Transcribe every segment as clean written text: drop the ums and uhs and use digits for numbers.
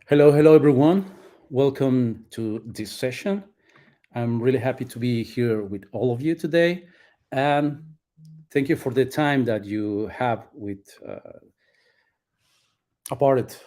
Hello, everyone. Welcome to this session. I'm really happy to be here with all of you today. And thank you for the time that you have with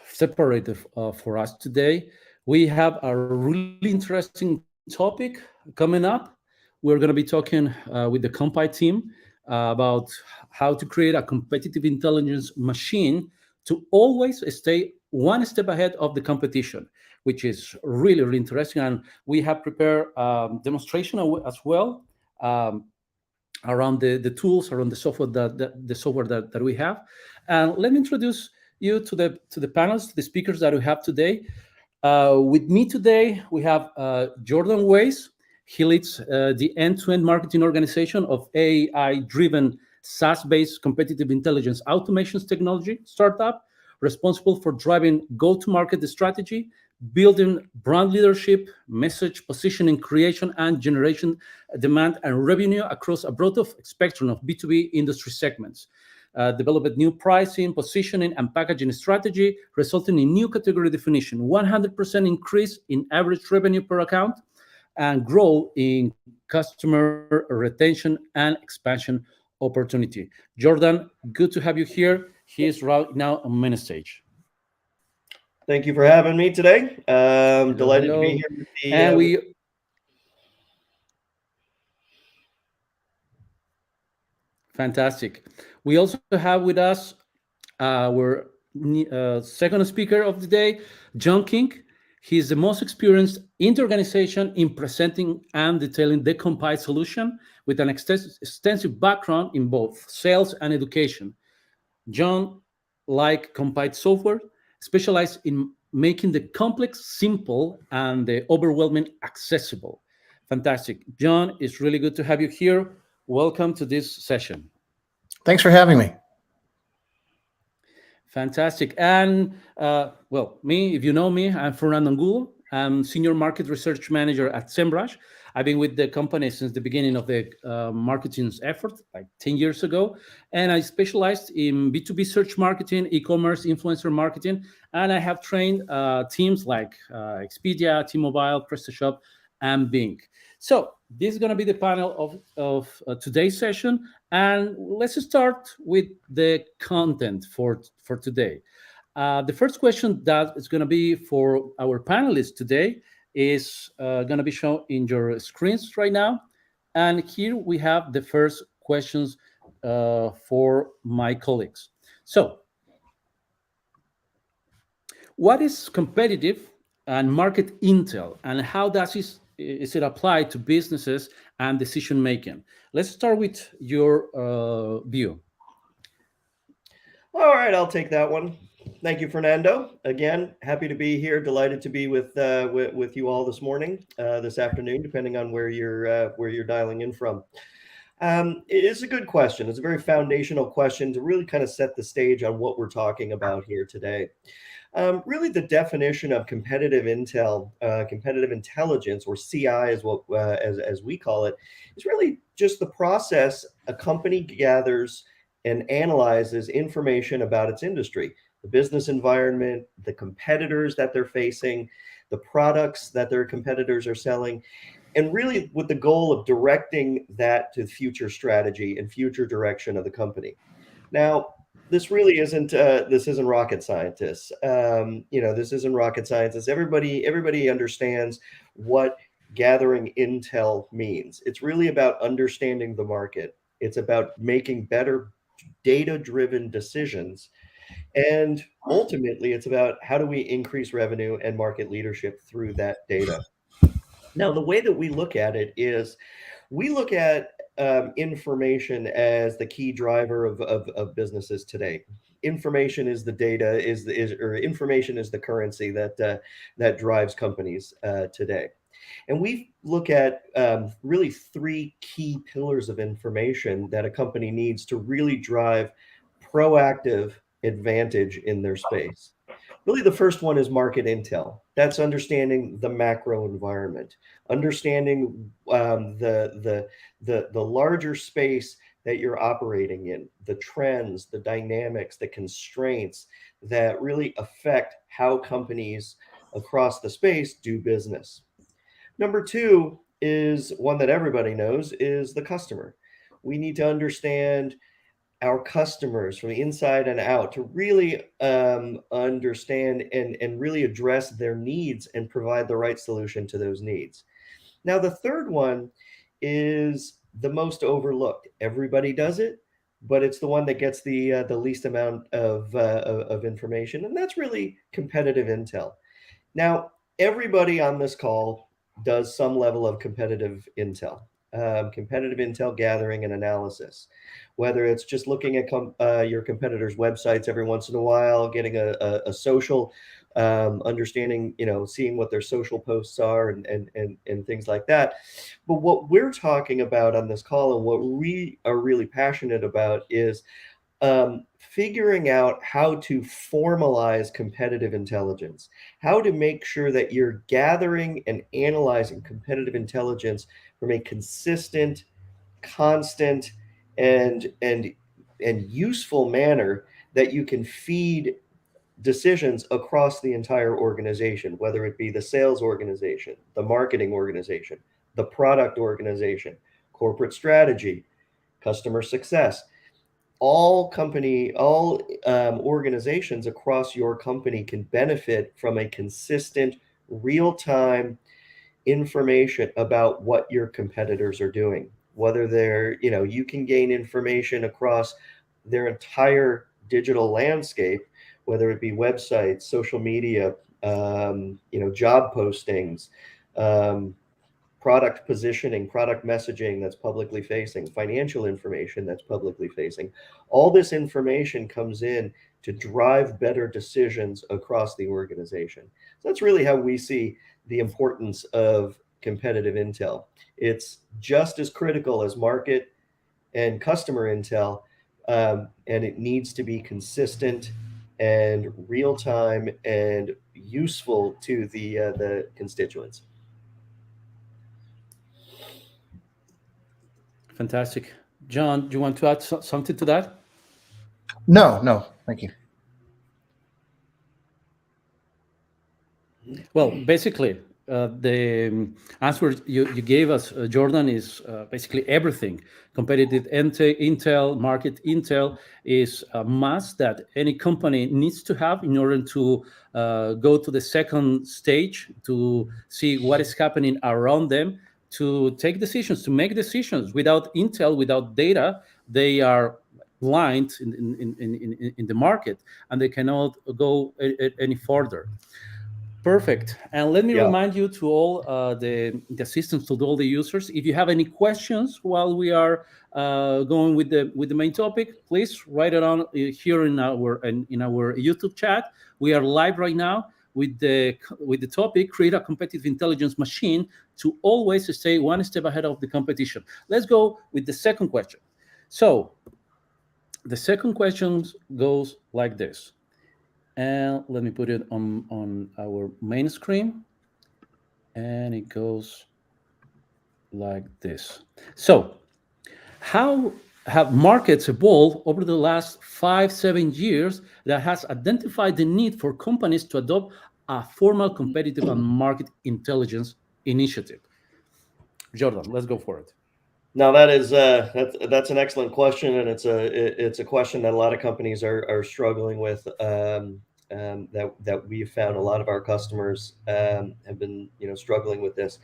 separated for us today. We have a really interesting topic coming up. We're going to be talking with the Kompyte team about how to create a competitive intelligence machine to always stay one step ahead of the competition, which is really interesting. And we have prepared demonstration as well. Um, Around the tools, around the software that we have. And let me introduce you to the panels, to the speakers that we have today. With me today, we have Jordan Weiss. He leads the end-to-end marketing organization of AI-driven SaaS-based competitive intelligence automations technology startup, responsible for driving go-to-market strategy, building brand leadership, message positioning creation, and generation demand and revenue across a broad of spectrum of B2B industry segments. Developed new pricing, positioning, and packaging strategy, resulting in new category definition, 100% increase in average revenue per account, and grow in customer retention and expansion opportunity. Jordan, good to have you here. He is right now on main stage. Thank you for having me today. Delighted to be Hello. here with And with we Fantastic. We also have with us our second speaker of the day, John King. He is the most experienced in the organization in presenting and detailing the compiled solution with an extensive background in both sales and education. John, like compiled software, specialized in making the complex simple and the overwhelming accessible. Fantastic. John, it's really good to have you here. Welcome to this session. Thanks for having me. Fantastic. And well, me, if you know me, I'm Fernando Angulo. I'm Senior Market Research Manager at Semrush. I've been with the company since the beginning of the marketing effort, like 10 years ago. And I specialized in B2B search marketing, e-commerce, influencer marketing. And I have trained teams like Expedia, T-Mobile, PrestaShop, and Bing. So this is going to be the panel of today's session. And let's start with the content for today. The first question that is going to be for our panelists today is going to be shown in your screens right now. And here we have the first questions for my colleagues. So, what is competitive and market intel, and how is it applied to businesses and decision making? Let's start with your view. All right, I'll take that one. Thank you, Fernando. Again, happy to be here. Delighted to be with you all this morning, this afternoon, depending on where you're dialing in from. It is a good question. It's a very foundational question to really kind of set the stage on what we're talking about here today. Really, the definition of competitive intel, competitive intelligence, or CI, is what as we call it, is really just the process a company gathers and analyzes information about its industry, the business environment, the competitors that they're facing, the products that their competitors are selling, and really with the goal of directing that to future strategy and future direction of the company. Now, this isn't rocket scientists. This isn't rocket scientists. Everybody understands what gathering intel means. It's really about understanding the market. It's about making better data-driven decisions, and ultimately, it's about how do we increase revenue and market leadership through that data. Now, the way that we look at it is we look at information as the key driver of businesses today. Information is the data, or information is the currency that drives companies today. And we look at really three key pillars of information that a company needs to really drive proactive advantage in their space. Really, the first one is market intel. That's understanding the macro environment, understanding the larger space that you're operating in, the trends, the dynamics, the constraints that really affect how companies across the space do business. Number two is one that everybody knows is the customer. We need to understand our customers from the inside and out to really understand and really address their needs and provide the right solution to those needs. Now, the third one is the most overlooked. Everybody does it, but it's the one that gets the least amount of information, and that's really competitive intel. Now, everybody on this call does some level of competitive intel gathering and analysis, whether it's just looking at your competitors' websites every once in a while, getting a social understanding, seeing what their social posts are and things like that. But what we're talking about on this call and what we are really passionate about is figuring out how to formalize competitive intelligence, how to make sure that you're gathering and analyzing competitive intelligence from a consistent, constant, and useful manner that you can feed decisions across the entire organization, whether it be the sales organization, the marketing organization, the product organization, corporate strategy, customer success. All organizations across your company can benefit from a consistent, real-time information about what your competitors are doing. Whether you can gain information across their entire digital landscape, whether it be websites, social media, job postings, um, product positioning, product messaging that's publicly facing, financial information that's publicly facing. All this information comes in to drive better decisions across the organization. So that's really how we see the importance of competitive intel. It's just as critical as market and customer intel, and it needs to be consistent and real time and useful to the constituents. Fantastic. John, do you want to add something to that? No, thank you. Well, basically, the answer you gave us, Jordan, is basically everything. Competitive intel, market intel is a must that any company needs to have in order to go to the second stage to see what is happening around them, to take decisions, to make decisions. Without intel, without data, they are blind in the market and they cannot go any further. Perfect. And let me Yeah. remind you to all the assistants, to all the users, if you have any questions while we are going with the main topic, please write it on here in our YouTube chat. We are live right now with the topic: create a competitive intelligence machine to always stay one step ahead of the competition. Let's go with the second question. So the second question goes like this. And let me put it on our main screen. And it goes like this. So, how have markets evolved over the last 5-7 years that has identified the need for companies to adopt a formal competitive and market intelligence initiative? Jordan, let's go for it. Now that's an excellent question, and it's a question that a lot of companies are struggling with. That we've found a lot of our customers have been struggling with this.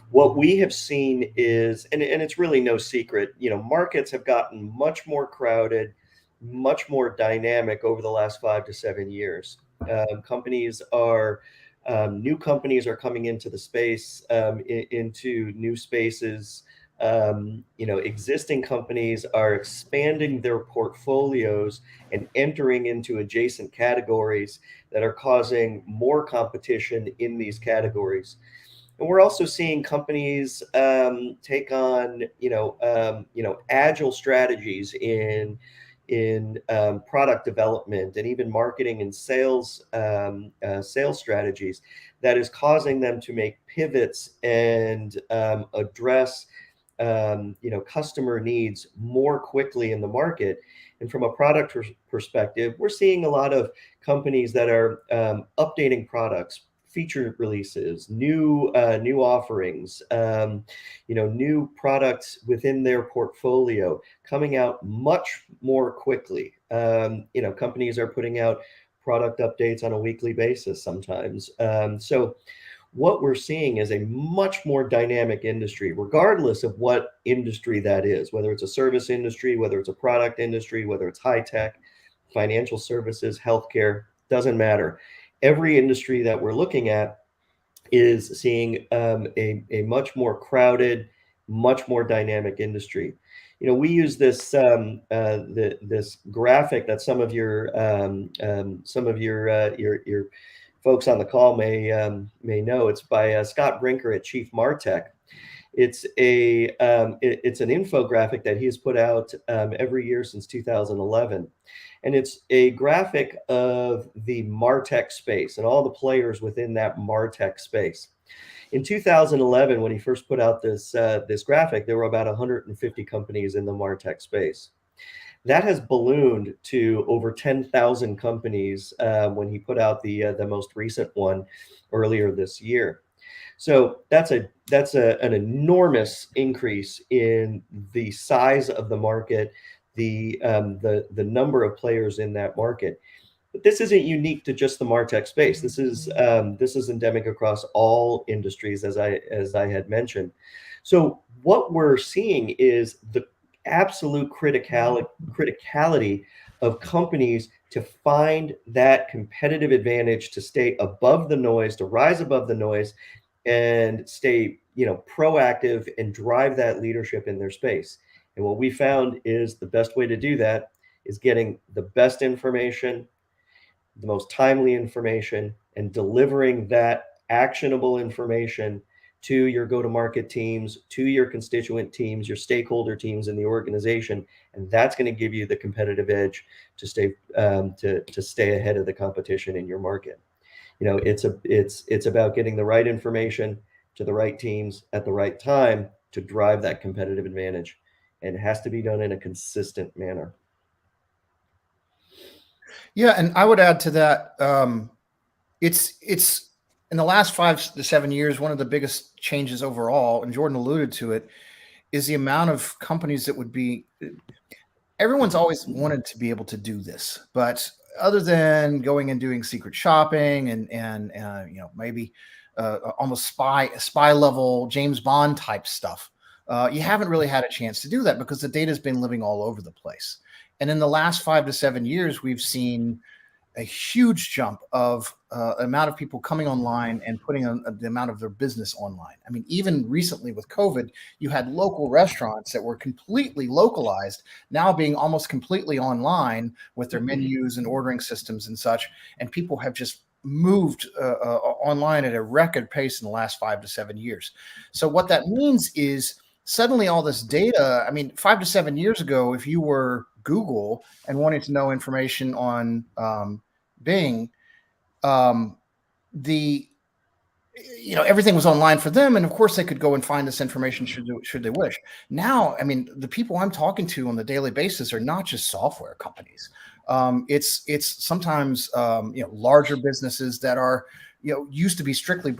What we have seen is, and it's really no secret, markets have gotten much more crowded, much more dynamic over the last 5 to 7 years. Companies are New companies are coming into the space, into new spaces. Existing companies are expanding their portfolios and entering into adjacent categories that are causing more competition in these categories. And we're also seeing companies take on, agile strategies in product development and even marketing and sales strategies that is causing them to make pivots and address customer needs more quickly in the market. And from a product perspective, we're seeing a lot of companies that are updating products, feature releases, new offerings, new products within their portfolio coming out much more quickly. Companies are putting out product updates on a weekly basis sometimes. So what we're seeing is a much more dynamic industry, regardless of what industry that is, whether it's a service industry, whether it's a product industry, whether it's high tech, financial services, healthcare, doesn't matter. Every industry that we're looking at is seeing a much more crowded, much more dynamic industry. We use this graphic that some of your folks on the call may know. It's by Scott Brinker at Chief Martech. It's an infographic that he has put out every year since 2011. And it's a graphic of the MarTech space and all the players within that MarTech space. In 2011, when he first put out this graphic, there were about 150 companies in the MarTech space. That has ballooned to over 10,000 companies when he put out the most recent one earlier this year. So that's an enormous increase in the size of the market, the number of players in that market. But this isn't unique to just the MarTech space. This is endemic across all industries, as I had mentioned. So what we're seeing is the absolute criticality of companies to find that competitive advantage, to stay above the noise, to rise above the noise, and stay proactive and drive that leadership in their space. And what we found is the best way to do that is getting the best information, the most timely information, and delivering that actionable information to your go-to-market teams, to your constituent teams, your stakeholder teams in the organization, and that's going to give you the competitive edge to stay ahead of the competition in your market. It's about getting the right information to the right teams at the right time to drive that competitive advantage, and it has to be done in a consistent manner. Yeah, and I would add to that. It's in the last 5 to 7 years, one of the biggest changes overall, and Jordan alluded to it, is the amount of companies that would be. Everyone's always wanted to be able to do this, but other than going and doing secret shopping and maybe almost spy level James Bond type stuff, you haven't really had a chance to do that because the data has been living all over the place. And in the last 5 to 7 years, we've seen a huge jump of amount of people coming online and putting the amount of their business online. I mean, even recently with COVID, you had local restaurants that were completely localized now being almost completely online with their menus and ordering systems and such. And people have just moved online at a record pace in the last 5 to 7 years. So what that means is suddenly all this data, I mean, 5 to 7 years ago, if you were Google and wanting to know information on Bing, everything was online for them, and of course they could go and find this information should they wish. Now, I mean, the people I'm talking to on the daily basis are not just software companies. It's sometimes larger businesses that are used to be strictly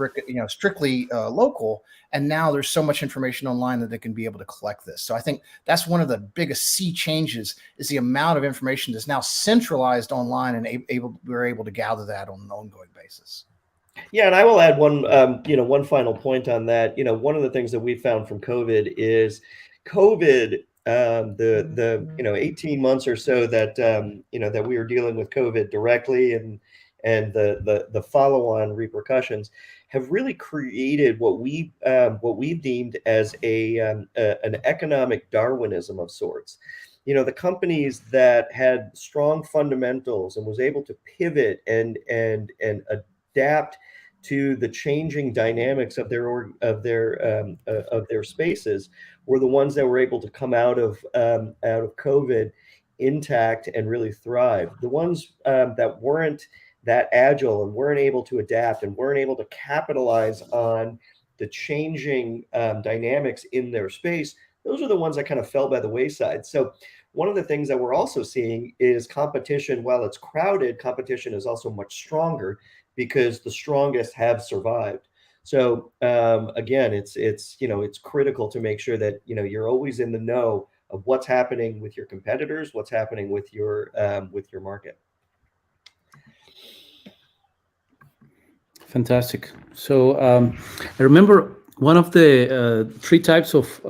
local, and now there's so much information online that they can be able to collect this. So I think that's one of the biggest sea changes is the amount of information that's now centralized online, and we're able to gather that on an ongoing basis. Yeah, and I will add one final point on that. One of the things that we found from COVID is the 18 months or so that that we were dealing with COVID directly, and the follow-on repercussions have really created what we deemed as an economic Darwinism of sorts. The companies that had strong fundamentals and was able to pivot and adapt to the changing dynamics of their spaces were the ones that were able to come out of COVID intact and really thrive. The ones that weren't that agile and weren't able to adapt and weren't able to capitalize on the changing dynamics in their space, those are the ones that kind of fell by the wayside. So one of the things that we're also seeing is competition. While it's crowded, competition is also much stronger because the strongest have survived. So again, it's critical to make sure that you're always in the know of what's happening with your competitors, what's happening with your market. Fantastic. So I remember one of the three types of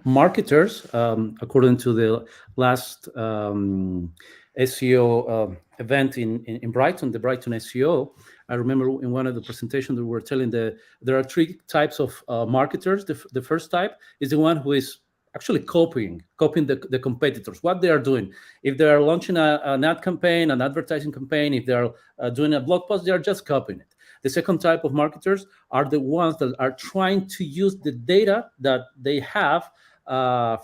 marketers, according to the last SEO event in Brighton, the Brighton SEO. I remember in one of the presentations we were telling there are three types of marketers. The first type is the one who is actually copying the competitors, what they are doing. If they are launching an ad campaign, an advertising campaign, if they are doing a blog post, they are just copying it. The second type of marketers are the ones that are trying to use the data that they have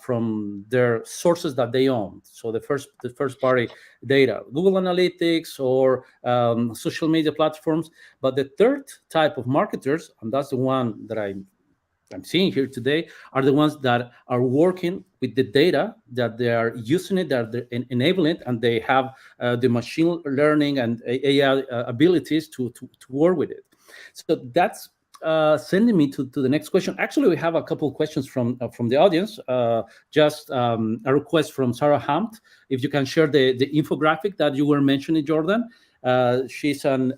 from their sources that they own. So the first party data, Google Analytics or social media platforms. But the third type of marketers, and that's the one that I'm seeing here today, are the ones that are working with the data, that they are using it, that they're enabling it, and they have the machine learning and AI abilities to work with it. So that's sending me to the next question. Actually, we have a couple of questions from the audience. Just a request from Sarah Hamt, if you can share the infographic that you were mentioning, Jordan. She's an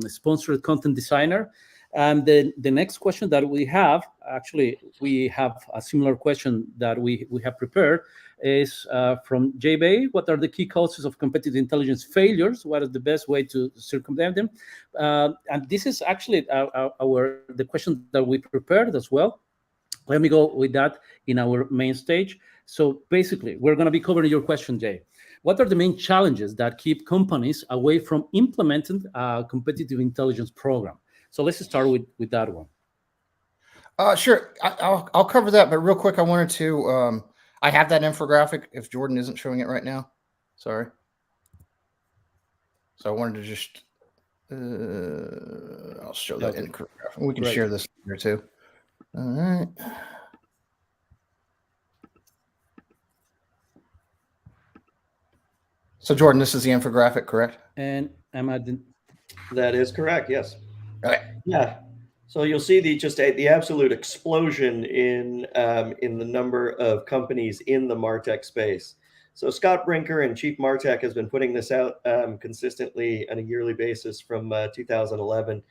sponsored content designer. And the next question that we have, actually, we have a similar question that we have prepared, is from Jay Bay. What are the key causes of competitive intelligence failures? What is the best way to circumvent them? And this is actually the question that we prepared as well. Let me go with that in our main stage. So basically, we're going to be covering your question, Jay. What are the main challenges that keep companies away from implementing a competitive intelligence program? So let's start with that one. Sure, I'll cover that, but real quick, I wanted to. I have that infographic. If Jordan isn't showing it right now, sorry. So I wanted to just. I'll show that infographic. We can share this here too. All right. So Jordan, this is the infographic, correct? And am I? That is correct. Yes. Okay. Yeah. So you'll see the absolute explosion in the number of companies in the MarTech space. So Scott Brinker and Chief MarTech has been putting this out consistently on a yearly basis from 2011.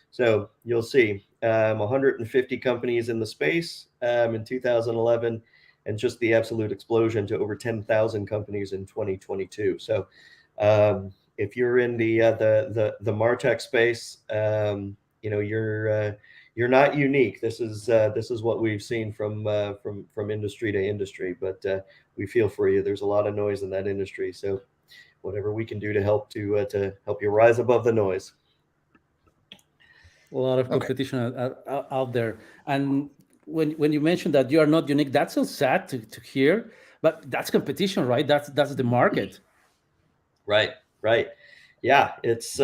So you'll see 150 companies in the space in 2011, and just the absolute explosion to over 10,000 companies in 2022. So if you're in the MarTech space, you're not unique. This is what we've seen from industry to industry. But we feel for you. There's a lot of noise in that industry. So whatever we can do to help you rise above the noise. A lot of competition out there. And when you mentioned that you are not unique, that's so sad to hear. But that's competition, right? That's the market. Right. Yeah, it's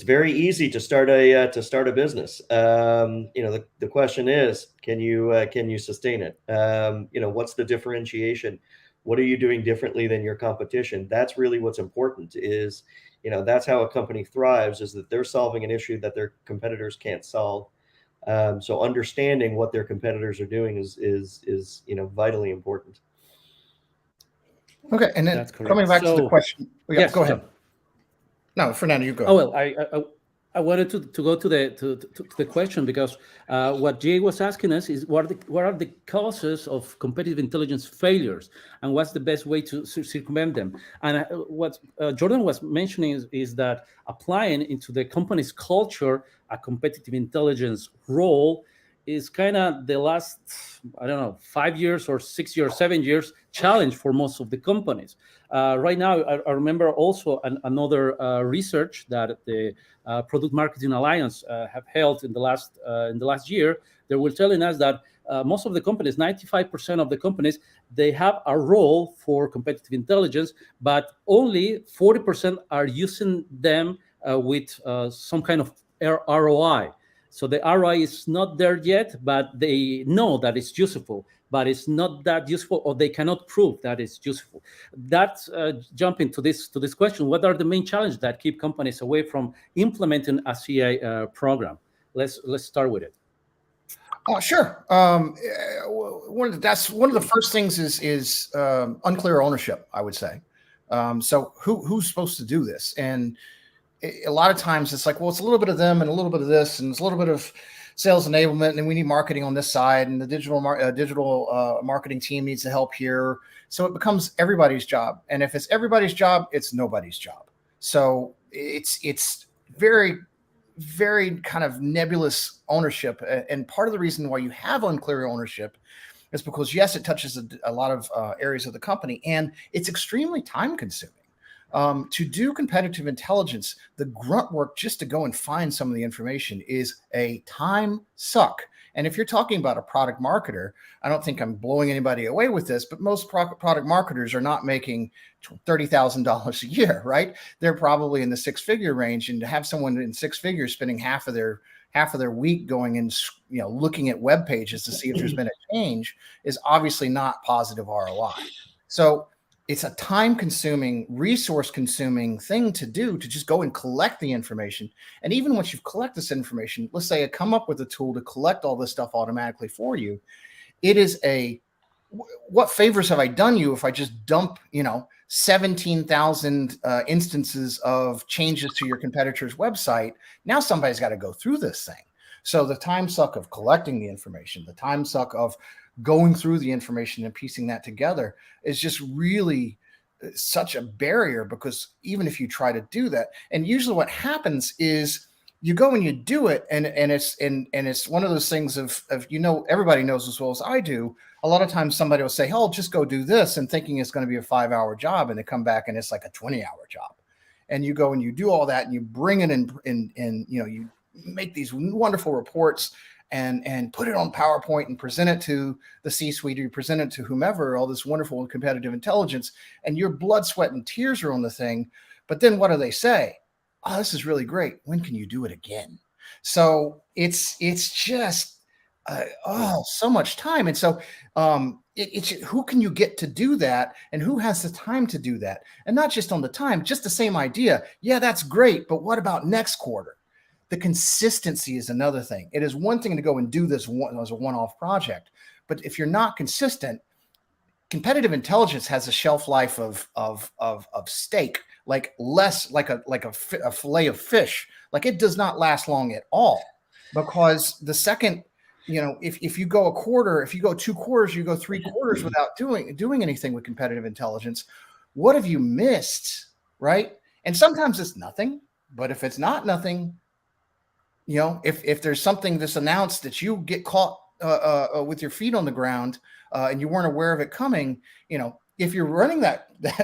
very easy to start a business. The question is, can you sustain it? What's the differentiation? What are you doing differently than your competition? That's really what's important. Is that's how a company thrives, is that they're solving an issue that their competitors can't solve. So understanding what their competitors are doing is vitally important. Okay, and then coming back to the question. Yes, go ahead. No, Fernando, you go. Oh well, I wanted to go to the question because what Jay was asking us is what are the causes of competitive intelligence failures, and what's the best way to circumvent them. And what Jordan was mentioning is that applying into the company's culture a competitive intelligence role is kind of the last, 5 years or 6 years, 7 years challenge for most of the companies. Right now, I remember also another research that the Product Marketing Alliance have held in the last year. They were telling us that most of the companies, 95% of the companies, they have a role for competitive intelligence, but only 40% are using them with some kind of ROI. So the ROI is not there yet, but they know that it's useful, but it's not that useful, or they cannot prove that it's useful. That's jumping to this question: what are the main challenges that keep companies away from implementing a CI program? Let's start with it. Oh, sure. That's one of the first things is unclear ownership, I would say. So who's supposed to do this? And a lot of times it's like, well, it's a little bit of them and a little bit of this, and it's a little bit of sales enablement, and we need marketing on this side, and the digital marketing team needs to help here. So it becomes everybody's job, and if it's everybody's job, it's nobody's job. So it's very, very kind of nebulous ownership, and part of the reason why you have unclear ownership is because, yes, it touches a lot of areas of the company, and it's extremely time consuming. To do competitive intelligence, the grunt work just to go and find some of the information is a time suck. And if you're talking about a product marketer, I don't think I'm blowing anybody away with this, but most product marketers are not making $30,000 a year, right? They're probably in the six-figure range, and to have someone in six figures spending half of their week going and looking at web pages to see if there's been a change is obviously not positive ROI. So it's a time-consuming, resource-consuming thing to do, to just go and collect the information. And even once you've collected this information, let's say I come up with a tool to collect all this stuff automatically for you. It is what favors have I done you if I just dump, 17,000 instances of changes to your competitor's website? Now somebody's got to go through this thing. So the time suck of collecting the information, the time suck of going through the information and piecing that together is just really such a barrier, because even if you try to do that, and usually what happens is you go and you do it, and it's one of those things of everybody knows as well as I do. A lot of times somebody will say, "Oh, just go do this," and thinking it's going to be a 5-hour job, and they come back and it's like a 20-hour job. And you go and you do all that, and you bring it in, you make these wonderful reports and put it on PowerPoint and present it to the C-suite, or you present it to whomever, all this wonderful competitive intelligence, and your blood, sweat, and tears are on the thing. But then what do they say? "Oh, this is really great. When can you do it again?" So it's just so much time. And so it's who can you get to do that, and who has the time to do that? And not just on the time, just the same idea. Yeah, that's great, but what about next quarter? The consistency is another thing. It is one thing to go and do this as a one-off project, but if you're not consistent, competitive intelligence has a shelf life of steak, like less like a fillet of fish. Like, it does not last long at all, because the second, if you go a quarter, if you go 2 quarters, you go 3 quarters without doing anything with competitive intelligence, what have you missed, right? And sometimes it's nothing, but if it's not nothing, if there's something that's announced that you get caught with your feet on the ground and you weren't aware of it coming, if you're running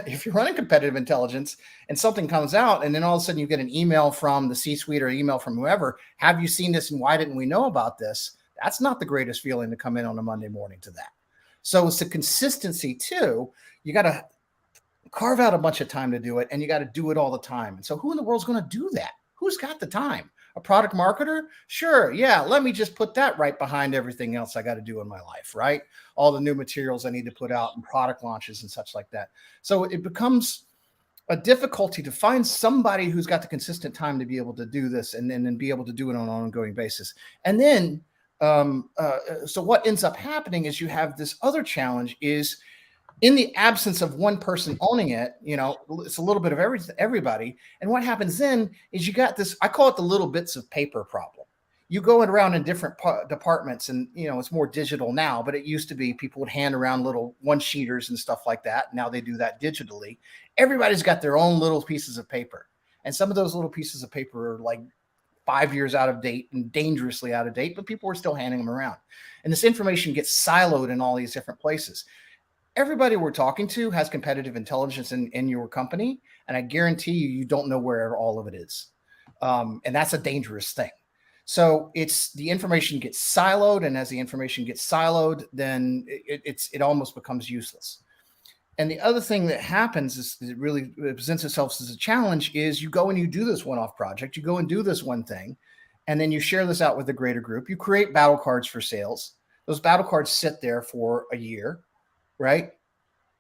if you're running competitive intelligence and something comes out, and then all of a sudden you get an email from the C-suite or email from whoever, "Have you seen this, and why didn't we know about this?" That's not the greatest feeling to come in on a Monday morning to that. So it's the consistency too. You got to carve out a bunch of time to do it, and you got to do it all the time. And so who in the world's going to do that? Who's got the time? A product marketer? Sure. Yeah. Let me just put that right behind everything else I got to do in my life, right? All the new materials I need to put out and product launches and such like that. So it becomes a difficulty to find somebody who's got the consistent time to be able to do this, and then be able to do it on an ongoing basis. And then, so what ends up happening is you have this other challenge is, in the absence of one person owning it, it's a little bit of everybody. And what happens then is you got this, I call it the little bits of paper problem. You go around in different departments, and, it's more digital now, but it used to be people would hand around little one-sheeters and stuff like that. Now they do that digitally. Everybody's got their own little pieces of paper. And some of those little pieces of paper are like 5 years out of date and dangerously out of date, but people are still handing them around. And this information gets siloed in all these different places. Everybody we're talking to has competitive intelligence in your company, and I guarantee you don't know where all of it is. And that's a dangerous thing. So the information gets siloed, and as the information gets siloed, then it almost becomes useless. And the other thing that happens is it presents itself as a challenge is you go and you do this one-off project, you go and do this one thing, and then you share this out with the greater group. You create battle cards for sales. Those battle cards sit there for a year, right?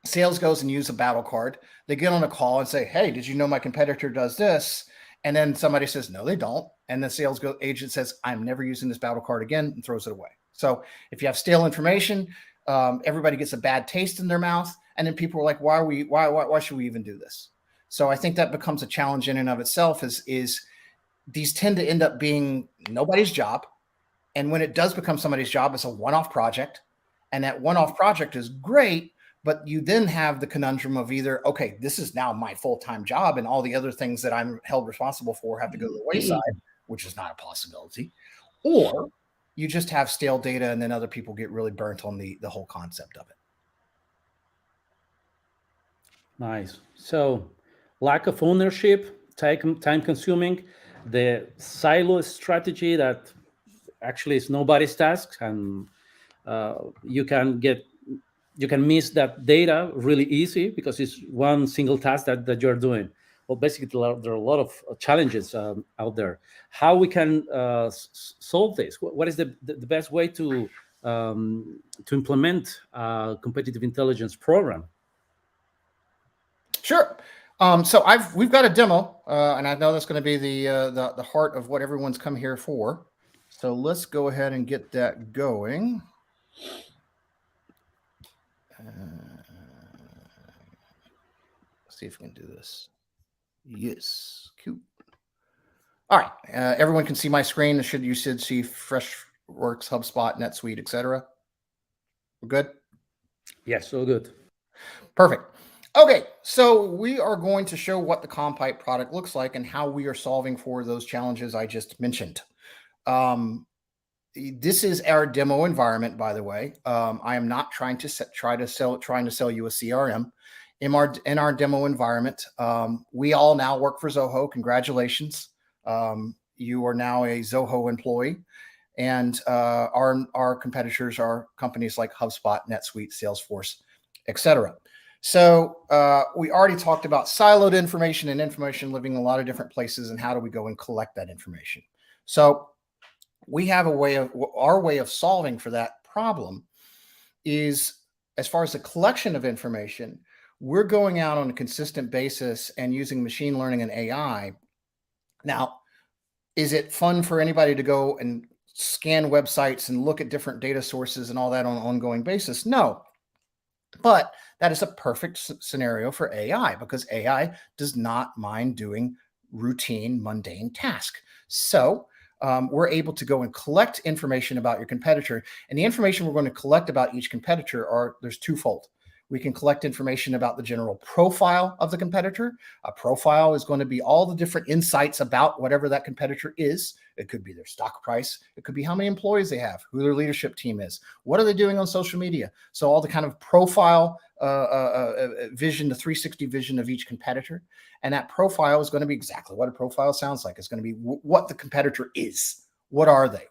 Sales goes and use a battle card. They get on a call and say, hey, did you know my competitor does this? And then somebody says, no, they don't. And the agent says, I'm never using this battle card again, and throws it away. So if you have stale information, everybody gets a bad taste in their mouth. And then people are like, why should we even do this? So I think that becomes a challenge in and of itself is these tend to end up being nobody's job. And when it does become somebody's job, it's a one-off project. And that one-off project is great, but you then have the conundrum of either, okay, this is now my full-time job and all the other things that I'm held responsible for have to go to the wayside, which is not a possibility. Or you just have stale data and then other people get really burnt on the whole concept of it. Nice. So lack of ownership, time consuming, the silo strategy that actually is nobody's task, and you can miss that data really easy because it's one single task that you're doing. Well, basically, there are a lot of challenges out there. How we can solve this? What is the best way to implement a competitive intelligence program? Sure. So we've got a demo, and I know that's going to be the heart of what everyone's come here for. So let's go ahead and get that going. Let's see if we can do this. Yes, cute. All right, everyone can see my screen. You should see Freshworks, HubSpot, NetSuite, etc. We're good? Yes, so good. Perfect. Okay, so we are going to show what the Kompyte product looks like and how we are solving for those challenges I just mentioned. This is our demo environment, by the way. I am not trying to sell you a CRM. In our demo environment, we all now work for Zoho. Congratulations. You are now a Zoho employee. And our competitors are companies like HubSpot, NetSuite, Salesforce, etc. So we already talked about siloed information and information living in a lot of different places, and how do we go and collect that information. So we have our way of solving for that problem is, as far as the collection of information, we're going out on a consistent basis and using machine learning and AI. Now, is it fun for anybody to go and scan websites and look at different data sources and all that on an ongoing basis? No. But that is a perfect scenario for AI, because AI does not mind doing routine, mundane tasks. So we're able to go and collect information about your competitor. And the information we're going to collect about each competitor there's twofold. We can collect information about the general profile of the competitor. A profile is going to be all the different insights about whatever that competitor is. It could be their stock price. It could be how many employees they have, who their leadership team is, what are they doing on social media. So all the kind of profile vision, the 360 vision of each competitor. And that profile is going to be exactly what a profile sounds like. It's going to be what the competitor is. What are they?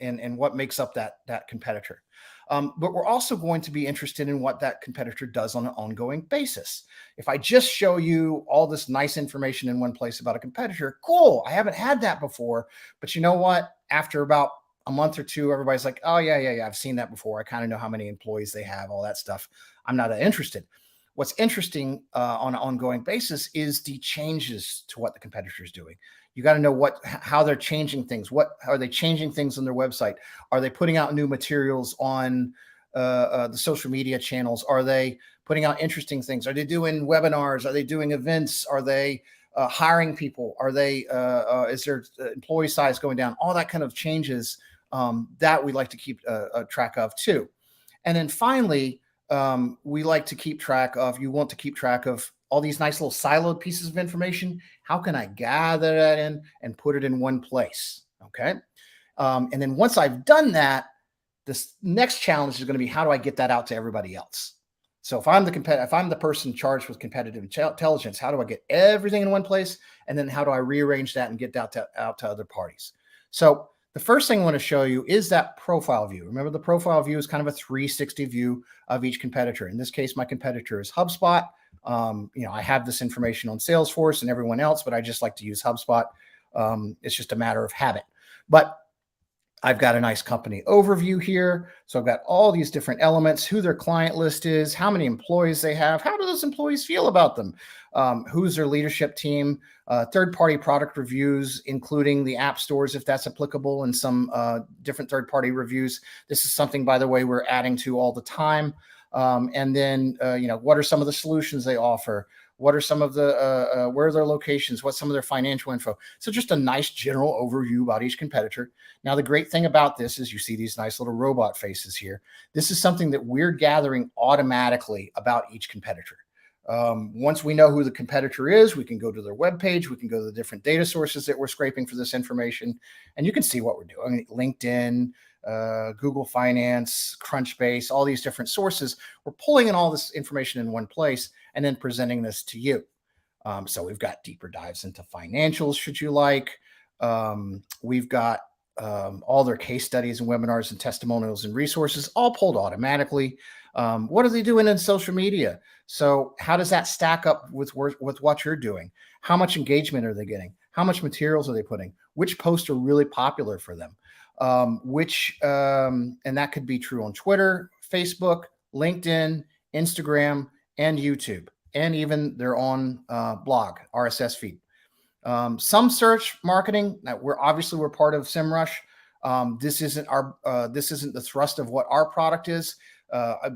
And what makes up that competitor. But we're also going to be interested in what that competitor does on an ongoing basis. If I just show you all this nice information in one place about a competitor, cool, I haven't had that before. But you know what? After about a month or two, everybody's like, oh, yeah, I've seen that before. I kind of know how many employees they have, all that stuff. I'm not that interested. What's interesting on an ongoing basis is the changes to what the competitor is doing. You got to know how they're changing things. What are they changing things on their website? Are they putting out new materials on the social media channels? Are they putting out interesting things? Are they doing webinars? Are they doing events? Are they hiring people? Are they is their employee size going down? All that kind of changes that we like to keep track of too. And then finally, we like to keep track of. You want to keep track of all these nice little siloed pieces of information. How can I gather that in and put it in one place? Okay. And then once I've done that, this next challenge is going to be, how do I get that out to everybody else? So if I'm the person charged with competitive intelligence, how do I get everything in one place? And then how do I rearrange that and get that out to other parties? So the first thing I want to show you is that profile view. Remember, the profile view is kind of a 360 view of each competitor. In this case, my competitor is HubSpot. I have this information on Salesforce and everyone else, but I just like to use HubSpot. It's just a matter of habit. But I've got a nice company overview here. So I've got all these different elements, who their client list is, how many employees they have, how do those employees feel about them, who's their leadership team, third-party product reviews, including the app stores, if that's applicable, and some different third-party reviews. This is something, by the way, we're adding to all the time. And then, what are some of the solutions they offer? What are some of the, where are their locations? What's some of their financial info? So just a nice general overview about each competitor. Now, the great thing about this is you see these nice little robot faces here. This is something that we're gathering automatically about each competitor. Once we know who the competitor is, we can go to their webpage, we can go to the different data sources that we're scraping for this information, and you can see what we're doing. LinkedIn, Google Finance, Crunchbase, all these different sources. We're pulling in all this information in one place and then presenting this to you. So we've got deeper dives into financials, should you like. We've got all their case studies and webinars and testimonials and resources all pulled automatically. What are they doing in social media? So how does that stack up with what you're doing? How much engagement are they getting? How much materials are they putting? Which posts are really popular for them? And that could be true on Twitter, Facebook, LinkedIn, Instagram, and YouTube, and even their own blog, RSS feed. Some search marketing. Now we're part of Semrush. This isn't the thrust of what our product is.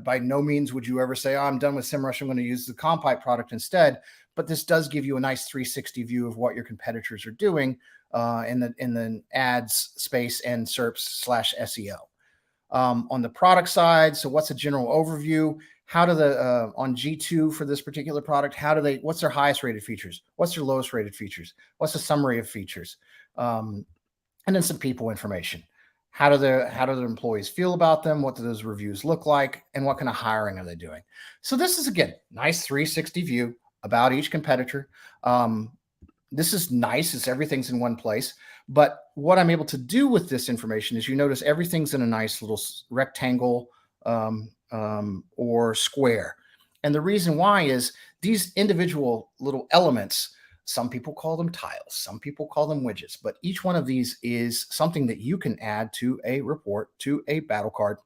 By no means would you ever say, oh, I'm done with Semrush, I'm going to use the Kompyte product instead. But this does give you a nice 360 view of what your competitors are doing in the ads space and SERPs/SEO. On the product side, so what's a general overview? How do the on G2 for this particular product? What's their highest rated features? What's their lowest rated features? What's the summary of features? And then some people information. How do their employees feel about them? What do those reviews look like? And what kind of hiring are they doing? So this is, again, nice 360 view about each competitor. This is nice. Everything's in one place. But what I'm able to do with this information is, you notice everything's in a nice little rectangle or square. And the reason why is these individual little elements, some people call them tiles, some people call them widgets, but each one of these is something that you can add to a report, to a battle card,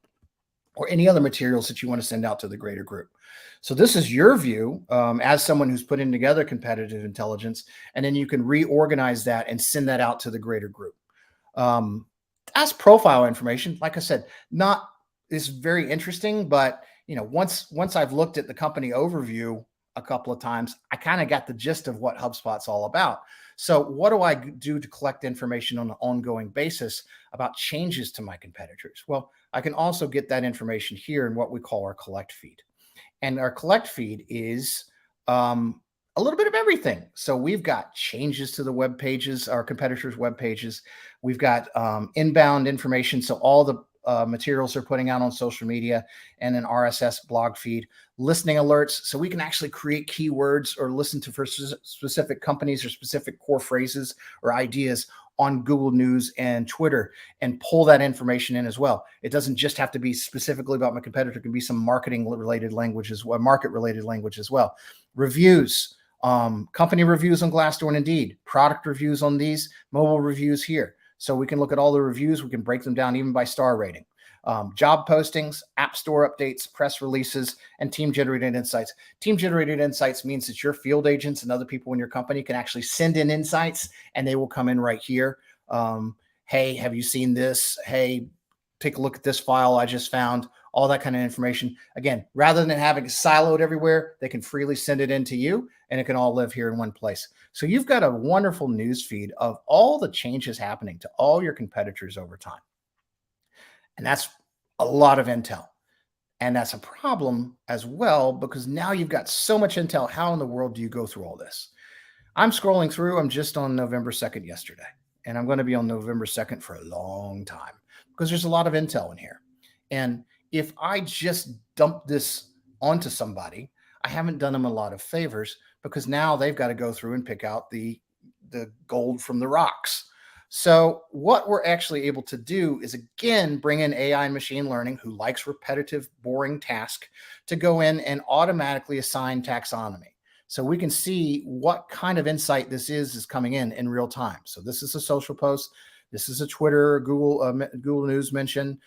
or any other materials that you want to send out to the greater group. So this is your view as someone who's putting together competitive intelligence, and then you can reorganize that and send that out to the greater group. As profile information, like I said, is very interesting, but once I've looked at the company overview a couple of times, I kind of got the gist of what HubSpot's all about. So what do I do to collect information on an ongoing basis about changes to my competitors? Well, I can also get that information here in what we call our collect feed. And our collect feed is a little bit of everything. So we've got changes to the web pages, our competitors' web pages. We've got inbound information. So all the materials they're putting out on social media, and an RSS blog feed, listening alerts. So we can actually create keywords or listen to for specific companies or specific core phrases or ideas on Google News and Twitter, and pull that information in as well. It doesn't just have to be specifically about my competitor. It can be some marketing related language as well, market related language as well. Reviews, company reviews on Glassdoor and Indeed, product reviews on these, mobile reviews here. So we can look at all the reviews. We can break them down even by star rating. Job postings, app store updates, press releases, and team-generated insights. Team-generated insights means that your field agents and other people in your company can actually send in insights, and they will come in right here. Hey, have you seen this? Hey, take a look at this file I just found. All that kind of information. Again, rather than having it siloed everywhere, they can freely send it in to you, and it can all live here in one place. So you've got a wonderful news feed of all the changes happening to all your competitors over time. And that's a lot of intel. And that's a problem as well, because now you've got so much intel. How in the world do you go through all this? I'm scrolling through. I'm just on November 2nd yesterday, and I'm going to be on November 2nd for a long time, because there's a lot of intel in here. And if I just dump this onto somebody, I haven't done them a lot of favors, because now they've got to go through and pick out the gold from the rocks. So what we're actually able to do is, again, bring in AI and machine learning, who likes repetitive, boring tasks, to go in and automatically assign taxonomy. So we can see what kind of insight this is coming in real time. So this is a social post. This is a Twitter, Google News mention.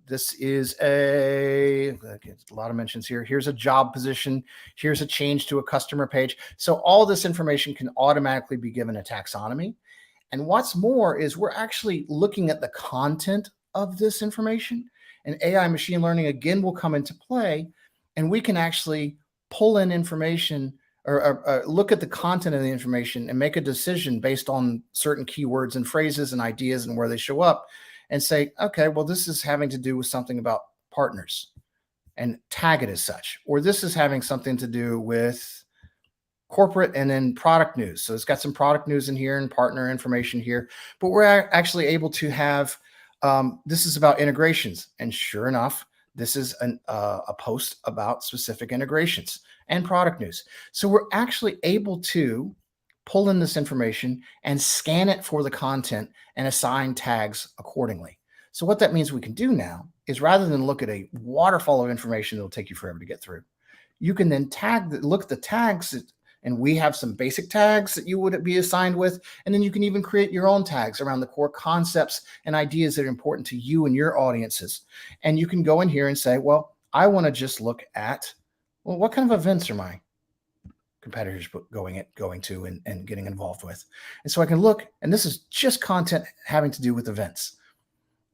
This is a lot of mentions here. Here's a job position. Here's a change to a customer page. So all this information can automatically be given a taxonomy. And what's more is we're actually looking at the content of this information, and AI machine learning again will come into play, and we can actually pull in information or look at the content of the information and make a decision based on certain keywords and phrases and ideas and where they show up, and say, okay, well, this is having to do with something about partners and tag it as such, or this is having something to do with corporate and then product news. So it's got some product news in here and partner information here, but we're actually able to have, this is about integrations. And sure enough, this is a post about specific integrations and product news. So we're actually able to pull in this information and scan it for the content and assign tags accordingly. So what that means we can do now is, rather than look at a waterfall of information that'll take you forever to get through, you can then look at the tags, and we have some basic tags that you would be assigned with, and then you can even create your own tags around the core concepts and ideas that are important to you and your audiences. And you can go in here and say, well, I want to just look at, well, what kind of events are my competitors going to and getting involved with? And so I can look, and this is just content having to do with events.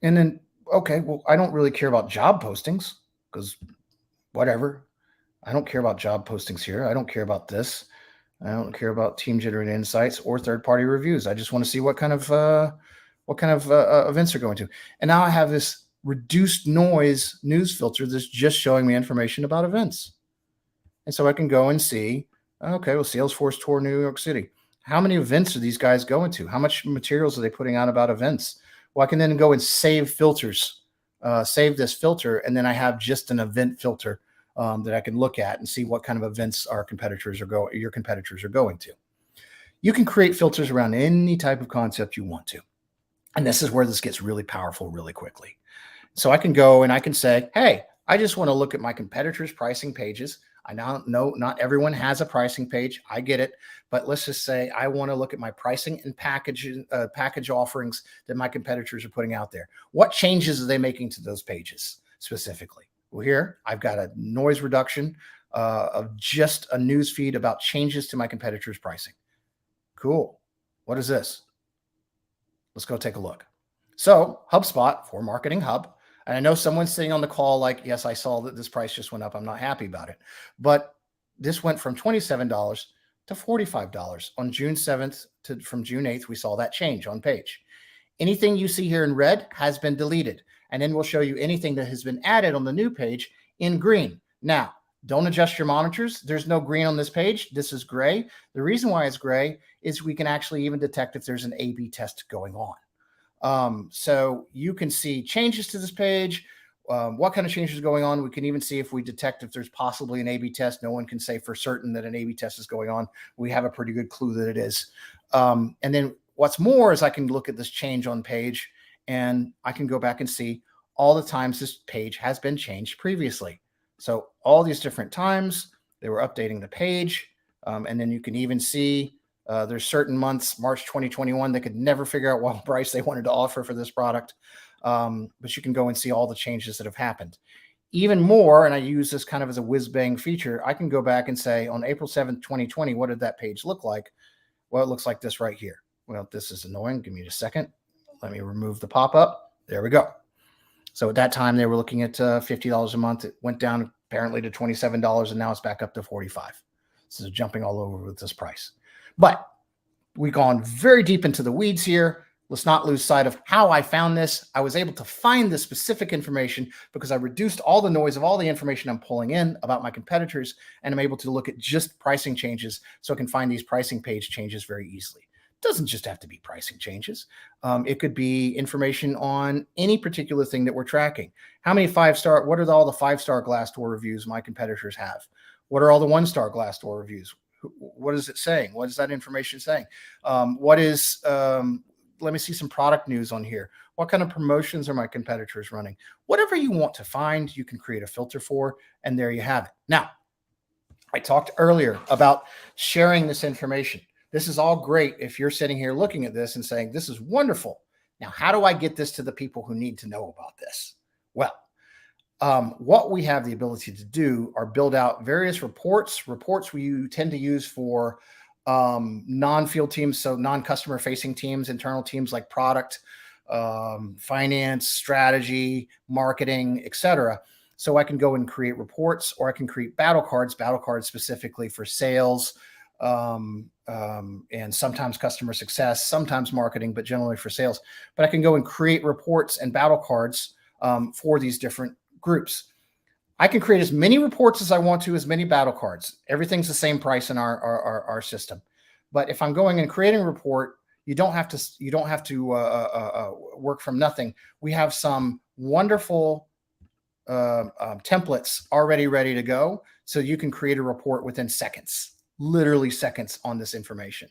And then, okay, well, I don't really care about job postings, because whatever. I don't care about job postings here. I don't care about this. I don't care about team generated insights or third-party reviews. I just want to see what kind of events are going to. And now I have this reduced noise news filter that's just showing me information about events. And so I can go and see, okay, well, Salesforce tour New York City. How many events are these guys going to? How much materials are they putting out about events? Well, I can then go and save filters, save this filter, and then I have just an event filter that I can look at and see what kind of events your competitors are going to. You can create filters around any type of concept you want to. And this is where this gets really powerful really quickly. So I can go and I can say, hey, I just want to look at my competitors' pricing pages. I now know not everyone has a pricing page. I get it. But let's just say I want to look at my pricing and package offerings that my competitors are putting out there. What changes are they making to those pages specifically? Well, here I've got a noise reduction of just a news feed about changes to my competitors' pricing. Cool. What is this? Let's go take a look. So HubSpot for Marketing Hub. And I know someone's sitting on the call like, yes, I saw that this price just went up. I'm not happy about it. But this went from $27 to $45 on June 7th from June 8th. We saw that change on page. Anything you see here in red has been deleted. And then we'll show you anything that has been added on the new page in green. Now, don't adjust your monitors. There's no green on this page. This is gray. The reason why it's gray is we can actually even detect if there's an A/B test going on. So you can see changes to this page, what kind of changes are going on. We can even see if we detect if there's possibly an A/B test. No one can say for certain that an A/B test is going on. We have a pretty good clue that it is. And then what's more is I can look at this change on page, and I can go back and see all the times this page has been changed previously. So all these different times they were updating the page. And then you can even see there's certain months, March 2021, they could never figure out what price they wanted to offer for this product. But you can go and see all the changes that have happened. Even more, and I use this kind of as a whiz-bang feature, I can go back and say on April 7th, 2020, what did that page look like? Well, it looks like this right here. Well, this is annoying. Give me a second. Let me remove the pop-up. There we go. So at that time, they were looking at $50 a month. It went down apparently to $27, and now it's back up to $45. This is jumping all over with this price. But we've gone very deep into the weeds here. Let's not lose sight of how I found this. I was able to find the specific information because I reduced all the noise of all the information I'm pulling in about my competitors, and I'm able to look at just pricing changes so I can find these pricing page changes very easily. It doesn't just have to be pricing changes. It could be information on any particular thing that we're tracking. How many five-star, what are all the five-star Glassdoor reviews my competitors have? What are all the one-star Glassdoor reviews? What is it saying? What is that information saying? Let me see some product news on here. What kind of promotions are my competitors running? Whatever you want to find, you can create a filter for, and there you have it. Now, I talked earlier about sharing this information. This is all great if you're sitting here looking at this and saying, this is wonderful. Now, how do I get this to the people who need to know about this? Well, what we have the ability to do are build out various reports we tend to use for non-field teams, so non-customer facing teams, internal teams like product, finance, strategy, marketing, etc. So I can go and create reports, or I can create battle cards specifically for sales, and sometimes customer success, sometimes marketing, but generally for sales. But I can go and create reports and battle cards for these different groups. I can create as many reports as I want to, as many battle cards. Everything's the same price in our system. But if I'm going and creating a report, you don't have to work from nothing. We have some wonderful templates already ready to go, so you can create a report within seconds, literally seconds, on this information.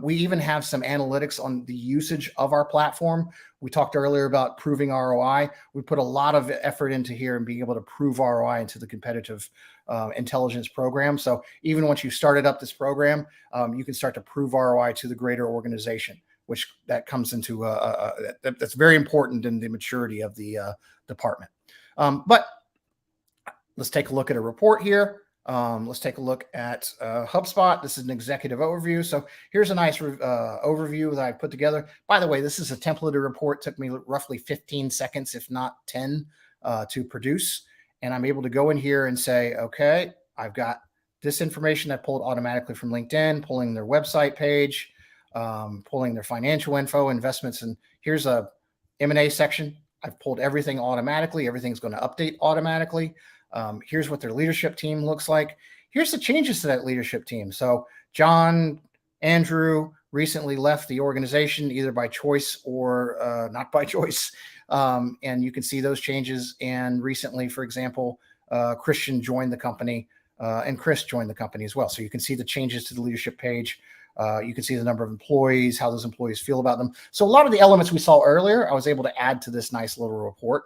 We even have some analytics on the usage of our platform. We talked earlier about proving ROI. We put a lot of effort into here and being able to prove ROI into the competitive intelligence program. So even once you started up this program, you can start to prove ROI to the greater organization, which that comes into that's very important in the maturity of the department. But let's take a look at a report here. Let's take a look at HubSpot. This is an executive overview. So here's a nice overview that I put together. By the way, this is a templated report. It took me roughly 15 seconds, if not 10, to produce. And I'm able to go in here and say, okay, I've got this information I pulled automatically from LinkedIn, pulling their website page, pulling their financial info, investments. And here's a M&A section. I've pulled everything automatically. Everything's going to update automatically. Here's what their leadership team looks like. Here's the changes to that leadership team. So John, Andrew recently left the organization, either by choice or not by choice. And you can see those changes. And recently, for example, Christian joined the company, and Chris joined the company as well. So you can see the changes to the leadership page. You can see the number of employees, how those employees feel about them. So a lot of the elements we saw earlier, I was able to add to this nice little report.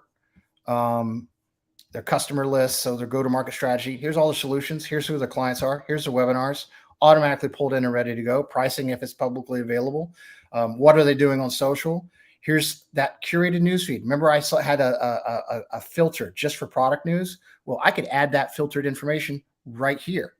Their customer list, so their go-to-market strategy. Here's all the solutions. Here's who the clients are. Here's the webinars, automatically pulled in and ready to go. Pricing if it's publicly available. What are they doing on social? Here's that curated newsfeed. Remember, I had a filter just for product news. Well, I could add that filtered information right here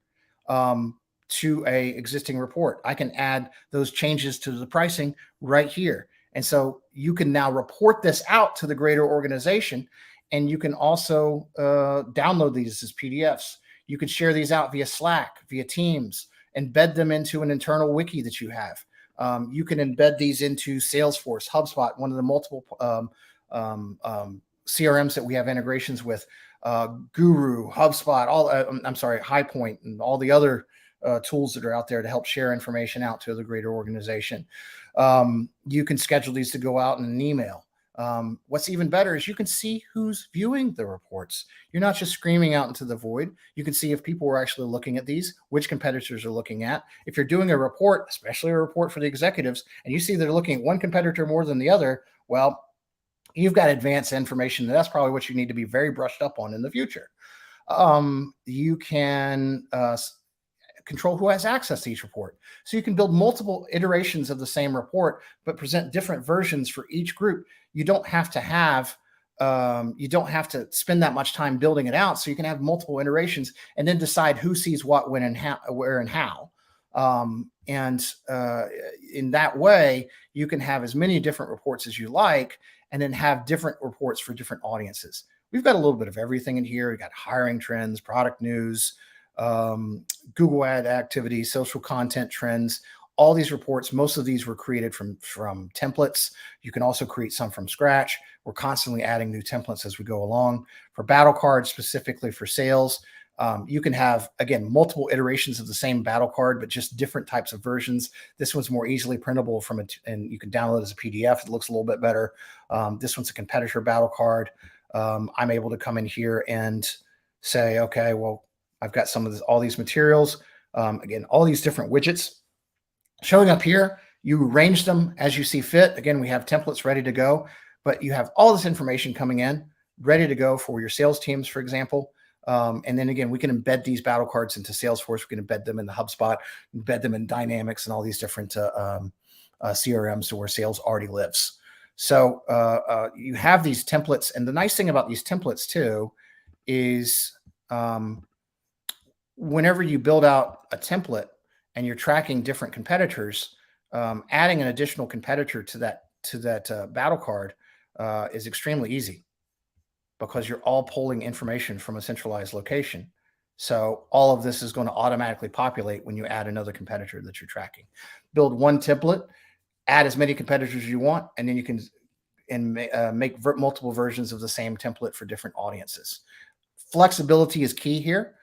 to a existing report. I can add those changes to the pricing right here. And so you can now report this out to the greater organization. And you can also download these as PDFs. You can share these out via Slack, via Teams, embed them into an internal wiki that you have. You can embed these into Salesforce, HubSpot, one of the multiple CRMs that we have integrations with, Guru, HubSpot, HighPoint, and all the other tools that are out there to help share information out to the greater organization. You can schedule these to go out in an email. What's even better is you can see who's viewing the reports. You're not just screaming out into the void. You can see if people are actually looking at these, which competitors are looking at. If you're doing a report, especially a report for the executives, and you see they're looking at one competitor more than the other, well, you've got advanced information. That's probably what you need to be very brushed up on in the future. You can control who has access to each report. So you can build multiple iterations of the same report, but present different versions for each group. You don't have to spend that much time building it out. So you can have multiple iterations and then decide who sees what, when, and how, where, and how. In that way, you can have as many different reports as you like, and then have different reports for different audiences. We've got a little bit of everything in here. We've got hiring trends, product news, Google ad activity, social content trends, all these reports. Most of these were created from templates. You can also create some from scratch. We're constantly adding new templates as we go along. For battle cards, specifically for sales, you can have, again, multiple iterations of the same battle card, but just different types of versions. This one's more easily printable and you can download it as a PDF. It looks a little bit better. This one's a competitor battle card. I'm able to come in here and say, okay, well, I've got all these materials. Again, all these different widgets showing up here. You arrange them as you see fit. Again, we have templates ready to go, but you have all this information coming in, ready to go for your sales teams, for example. And then again, we can embed these battle cards into Salesforce. We can embed them in the HubSpot, embed them in Dynamics and all these different CRMs to where sales already lives. So you have these templates. And the nice thing about these templates too is whenever you build out a template and you're tracking different competitors, adding an additional competitor to that battle card is extremely easy, because you're all pulling information from a centralized location. So all of this is going to automatically populate when you add another competitor that you're tracking. Build one template, add as many competitors as you want, and then you can make multiple versions of the same template for different audiences. Flexibility is key here.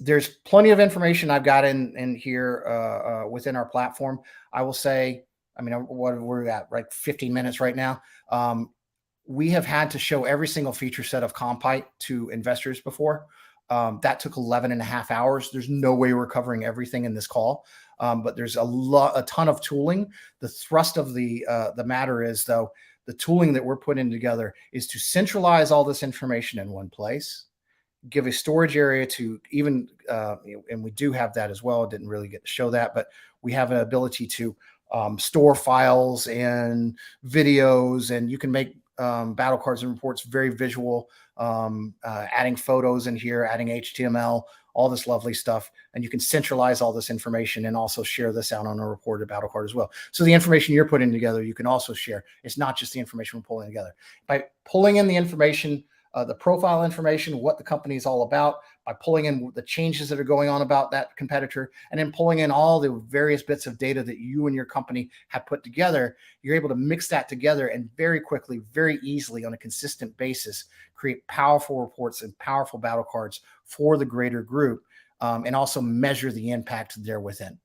There's plenty of information I've got in here within our platform. I will say, I mean, what we're at, like 15 minutes right now. We have had to show every single feature set of Kompyte to investors before. That took 11 and a half hours. There's no way we're covering everything in this call, but there's a ton of tooling. The thrust of the matter is, though, the tooling that we're putting together is to centralize all this information in one place, give a storage area to even, and we do have that as well. Didn't really get to show that, but we have an ability to store files and videos, and you can make battle cards and reports very visual, adding photos in here, adding HTML, all this lovely stuff. And you can centralize all this information and also share this out on a reported battle card as well. So the information you're putting together, you can also share. It's not just the information we're pulling together. By pulling in the information, the profile information, what the company is all about, by pulling in the changes that are going on about that competitor, and then pulling in all the various bits of data that you and your company have put together, you're able to mix that together and very quickly, very easily, on a consistent basis, create powerful reports and powerful battle cards for the greater group, and also measure the impact there within.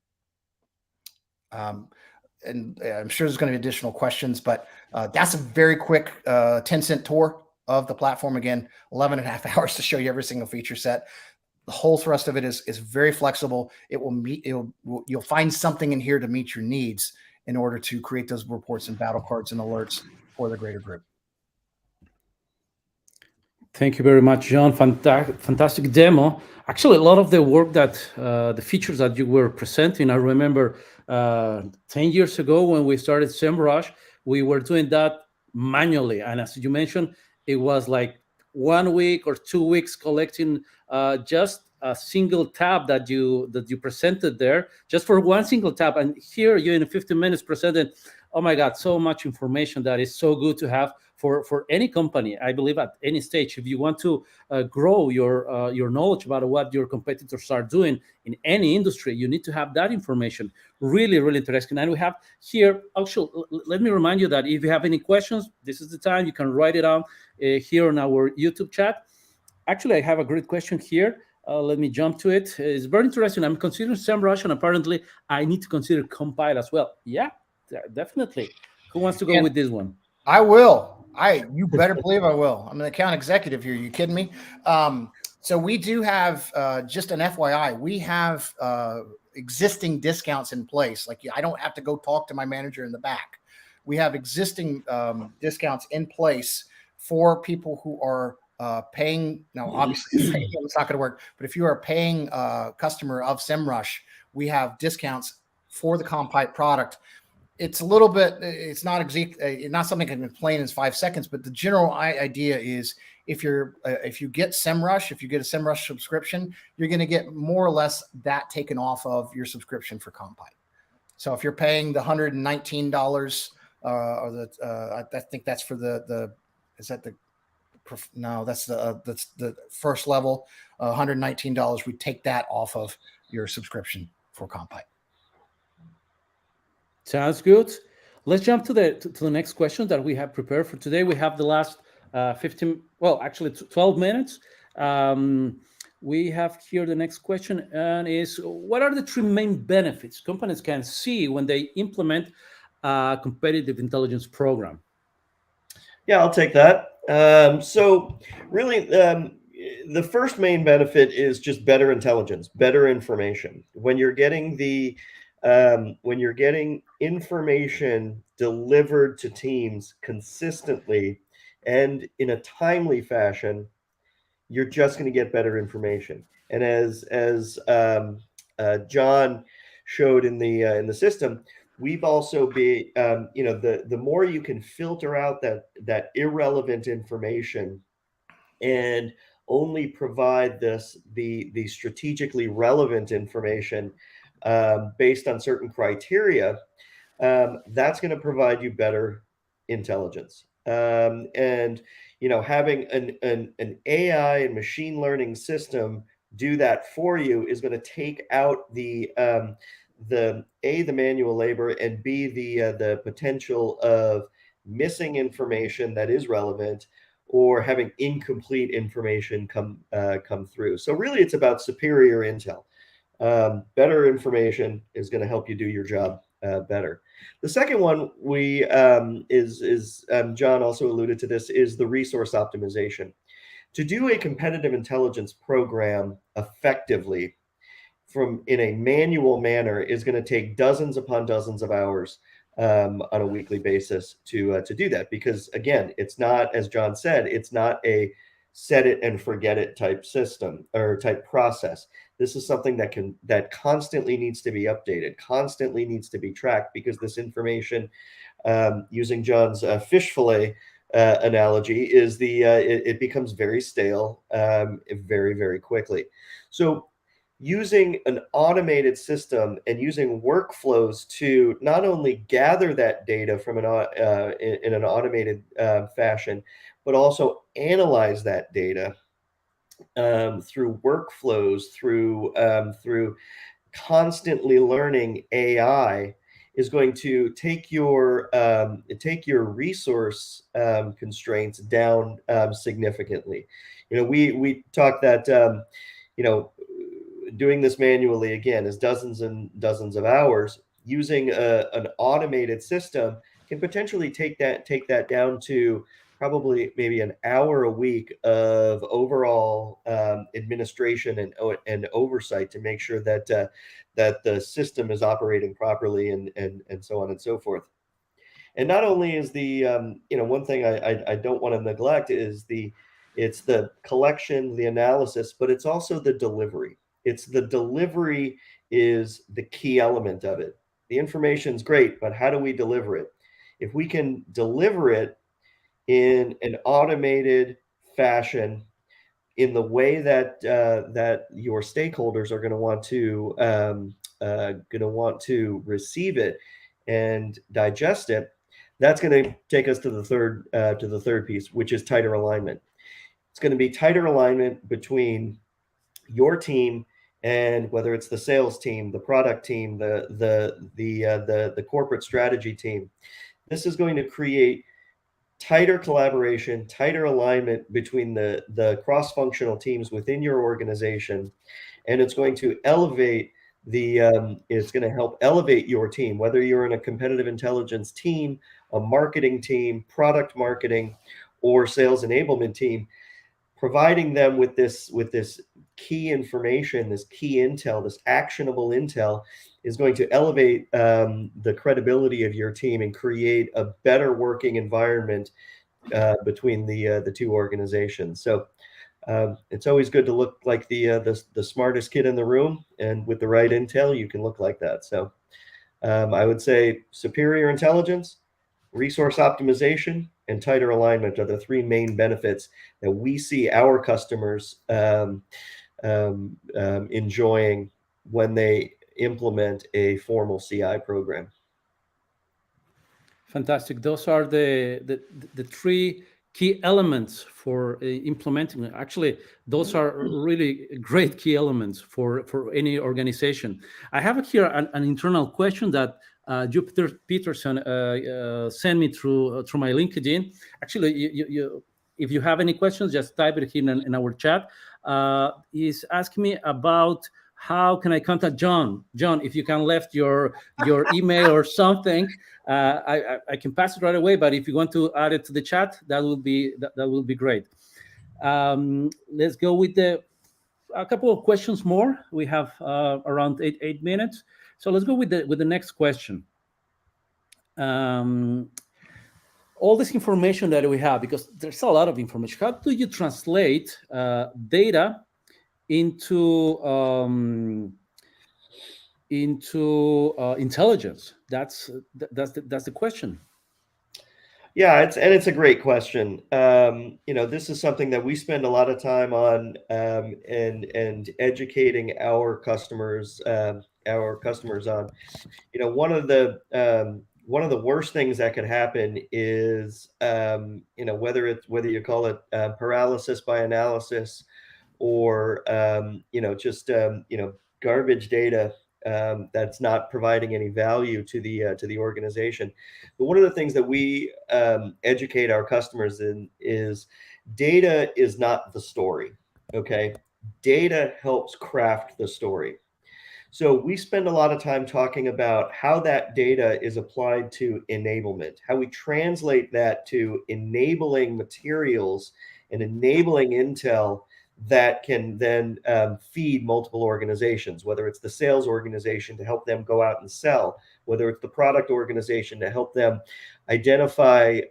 And I'm sure there's going to be additional questions, but that's a very quick 10-cent tour of the platform. Again, 11 and a half hours to show you every single feature set. The whole thrust of it is very flexible. You'll find something in here to meet your needs in order to create those reports and battle cards and alerts for the greater group. Thank you very much, John. Fantastic demo. Actually, a lot of the work that the features that you were presenting, I remember 10 years ago when we started Semrush, we were doing that manually. And as you mentioned, it was like 1 week or 2 weeks collecting just a single tab that you presented there, just for one single tab. And here you in 15 minutes presented, oh my God, so much information that is so good to have for any company. I believe at any stage, if you want to grow your knowledge about what your competitors are doing in any industry, you need to have that information. Really, really interesting. And we have here, actually, let me remind you that if you have any questions, this is the time. You can write it down here on our YouTube chat. Actually, I have a great question here. Let me jump to it. It's very interesting. I'm considering Semrush, and apparently I need to consider Kompyte as well. Yeah, definitely. Who wants to go with this one? I will. You better believe I will. I'm an account executive here. You kidding me? So we do have, just an FYI, we have existing discounts in place. Like, I don't have to go talk to my manager in the back. We have existing discounts in place for people who are paying. Now, obviously, it's not going to work. But if you are a paying customer of Semrush, we have discounts for the Kompyte product. It's a little bit, it's not something I can explain in 5 seconds, but the general idea is if you get Semrush, if you get a Semrush subscription, you're going to get more or less that taken off of your subscription for Kompyte. So if you're paying the $119, I think that's for that's the first level, $119. We take that off of your subscription for Kompyte. Sounds good. Let's jump to the next question that we have prepared for today. We have the last 12 minutes. We have here the next question, and is, what are the 3 main benefits companies can see when they implement a competitive intelligence program? Yeah, I'll take that. So really, the first main benefit is just better intelligence, better information. When you're getting information delivered to teams consistently and in a timely fashion, you're just going to get better information. And as John showed in the system, we've also be the more you can filter out that irrelevant information and only provide the strategically relevant information based on certain criteria, that's going to provide you better intelligence. And having an AI and machine learning system do that for you is going to take out the manual labor, and B, the potential of missing information that is relevant, or having incomplete information come through. So really, it's about superior intel. Better information is going to help you do your job better. The second one we is John also alluded to this, is the resource optimization. To do a competitive intelligence program effectively from in a manual manner is going to take dozens upon dozens of hours on a weekly basis to do that, because again, it's not, as John said, it's not a set it and forget it type system or type process. This is something that constantly needs to be updated, constantly needs to be tracked, because this information, using John's fish fillet analogy, is it becomes very stale very, very quickly. So using an automated system and using workflows to not only gather that data from in an automated fashion, but also analyze that data through workflows, through constantly learning AI, is going to take your resource constraints down significantly. We talked that doing this manually, again, is dozens and dozens of hours. Using an automated system can potentially take that down to probably maybe an hour a week of overall administration and oversight, to make sure that that the system is operating properly, and so on and so forth. And not only is the one thing I don't want to neglect is it's the collection, the analysis, but it's also the delivery. It's the delivery is the key element of it. The information's great, but how do we deliver it? If we can deliver it in an automated fashion, in the way that your stakeholders are going to want to receive it and digest it, that's going to take us to the third piece, which is tighter alignment. It's going to be tighter alignment between your team, and whether it's the sales team, the product team, the corporate strategy team. This is going to create tighter collaboration, tighter alignment between the cross-functional teams within your organization, and it's going to it's going to help elevate your team, whether you're in a competitive intelligence team, a marketing team, product marketing, or sales enablement team. Providing them with this key information, this key intel, this actionable intel, is going to elevate the credibility of your team and create a better working environment between the two organizations. So it's always good to look like the smartest kid in the room, and with the right intel, you can look like that. So I would say superior intelligence, resource optimization, and tighter alignment are the three main benefits that we see our customers enjoying when they implement a formal CI program. Fantastic. Those are the three key elements for implementing. Actually, those are really great key elements for any organization. I have here an internal question that Jupiter Peterson sent me through my LinkedIn. Actually, you if you have any questions, just type it here in our chat. He's asking me about how can I contact John. John, if you can left your email or something, I can pass it right away. But if you want to add it to the chat, that will be great. Let's go with a couple of questions more. We have around eight minutes, so let's go with the next question. all this information that we have, because there's a lot of information, how do you translate data into intelligence? That's the question. Yeah, it's a great question. This is something that we spend a lot of time on, and educating our customers on. One of the worst things that could happen is, whether you call it paralysis by analysis, or garbage data that's not providing any value to the organization. But one of the things that we educate our customers in is data is not the story. Okay, data helps craft the story. So we spend a lot of time talking about how that data is applied to enablement, how we translate that to enabling materials and enabling intel that can then feed multiple organizations, whether it's the sales organization to help them go out and sell, whether it's the product organization to help them identify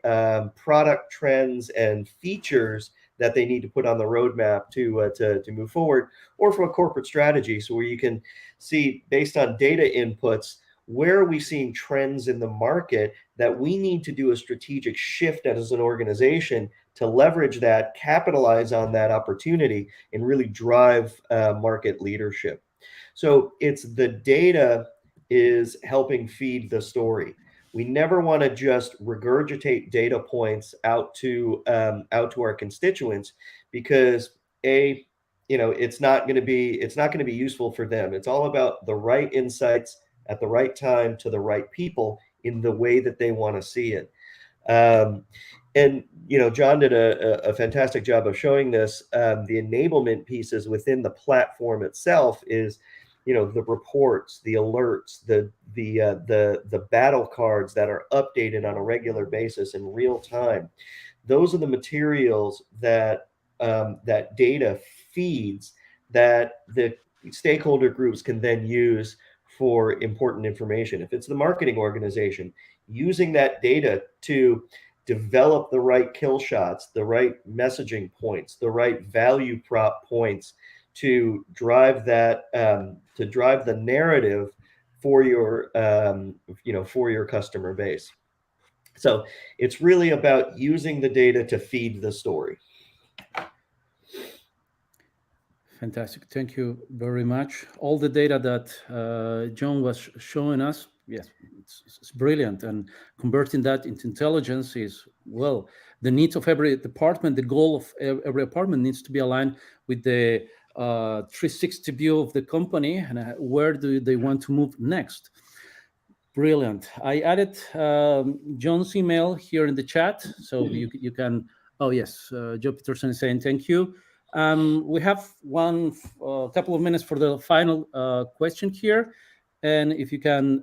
product trends and features that they need to put on the roadmap to move forward, or from a corporate strategy, so where you can see, based on data inputs, where are we seeing trends in the market that we need to do a strategic shift as an organization to leverage that, capitalize on that opportunity, and really drive market leadership. So it's the data is helping feed the story. We never want to just regurgitate data points out to our constituents, because it's not going to be useful for them. It's all about the right insights at the right time to the right people in the way that they want to see it. And John did a fantastic job of showing this. The enablement pieces within the platform itself is, the reports, the alerts, the battle cards that are updated on a regular basis in real time. Those are the materials that that data feeds, that the stakeholder groups can then use for important information. If it's the marketing organization, using that data to develop the right kill shots, the right messaging points, the right value prop points to drive that, to drive the narrative for your customer base. So it's really about using the data to feed the story. Fantastic. Thank you very much. All the data that John was showing us, yes, it's brilliant. And converting that into intelligence is, well, the needs of every department, the goal of every department needs to be aligned with the 360 view of the company, and where do they want to move next. Brilliant. I added John's email here in the chat, so you can. Oh yes, Joe Peterson is saying thank you. We have couple of minutes for the final question here, and if you can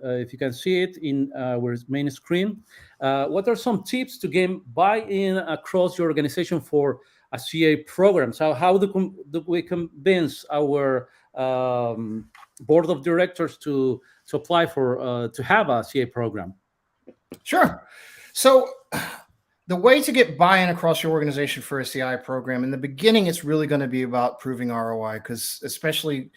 see it in our main screen, what are some tips to gain buy-in across your organization for a CA program? So how do we convince our board of directors to apply for to have a CA program? Sure. So the way to get buy-in across your organization for a CI program, in the beginning, it's really going to be about proving ROI, because especially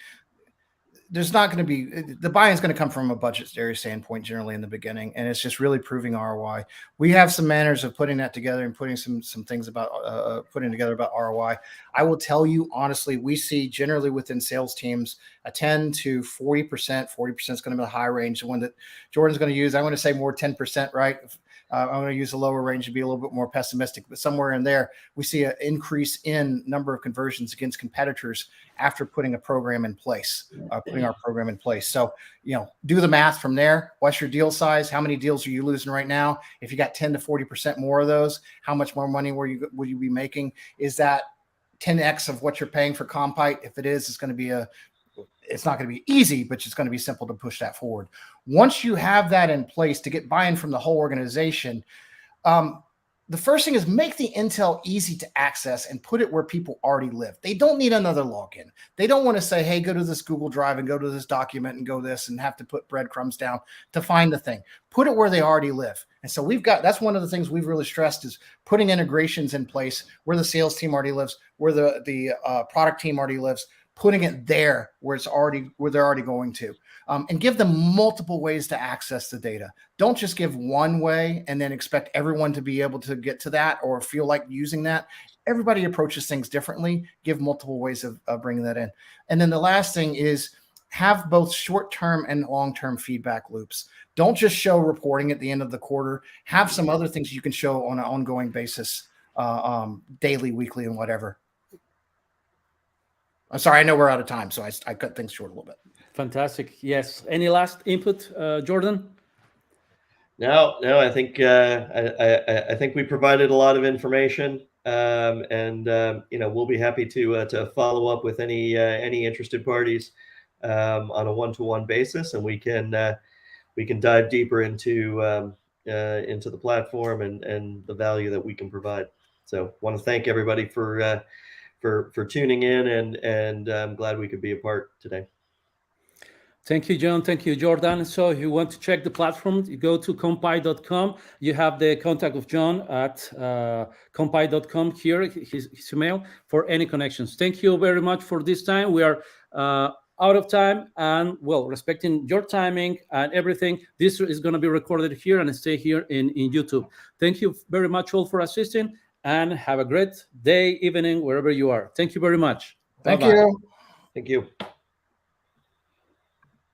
there's not going to be, the buy-in is going to come from a budgetary standpoint generally in the beginning, and it's just really proving ROI. We have some manners of putting that together and putting some things about putting together about ROI. I will tell you honestly, we see generally within sales teams a 10 to 40%. 40% is going to be the high range. The one that Jordan's going to use, I'm going to say more 10%, right? I'm going to use a lower range to be a little bit more pessimistic, but somewhere in there, we see an increase in number of conversions against competitors after putting a program in place, putting our program in place. So, do the math from there. What's your deal size? How many deals are you losing right now? If you got 10 to 40% more of those, how much more money will you be making? Is that 10x of what you're paying for Kompyte? If it is, it's not going to be easy, but it's going to be simple to push that forward. Once you have that in place to get buy-in from the whole organization, the the first thing is make the intel easy to access and put it where people already live. They don't need another login. They don't want to say, hey, go to this Google Drive and go to this document and go this and have to put breadcrumbs down to find the thing. Put it where they already live. And so that's one of the things we've really stressed is putting integrations in place where the sales team already lives, where the product team already lives, putting it there where they're already going to. And give them multiple ways to access the data. Don't just give one way and then expect everyone to be able to get to that or feel like using that. Everybody approaches things differently. Give multiple ways of bringing that in. And then the last thing is have both short-term and long-term feedback loops. Don't just show reporting at the end of the quarter. Have some other things you can show on an ongoing basis, daily, weekly, and whatever. I'm sorry, I know we're out of time, so I cut things short a little bit. Fantastic. Yes. Any last input, Jordan? No. I think I think we provided a lot of information, and we'll be happy to follow up with any interested parties on a one-to-one basis, and we can dive deeper into the platform and the value that we can provide. So, want to thank everybody for tuning in, and I'm glad we could be a part today. Thank you, John. Thank you, Jordan. So if you want to check the platform, you go to kompyte.com. You have the contact of John at kompyte.com here, his email, for any connections. Thank you very much for this time. We are out of time, and respecting your timing and everything, this is going to be recorded here and stay here in YouTube. Thank you very much all for assisting, and have a great day, evening, wherever you are. Thank you very much. Thank Bye-bye. you. Thank you.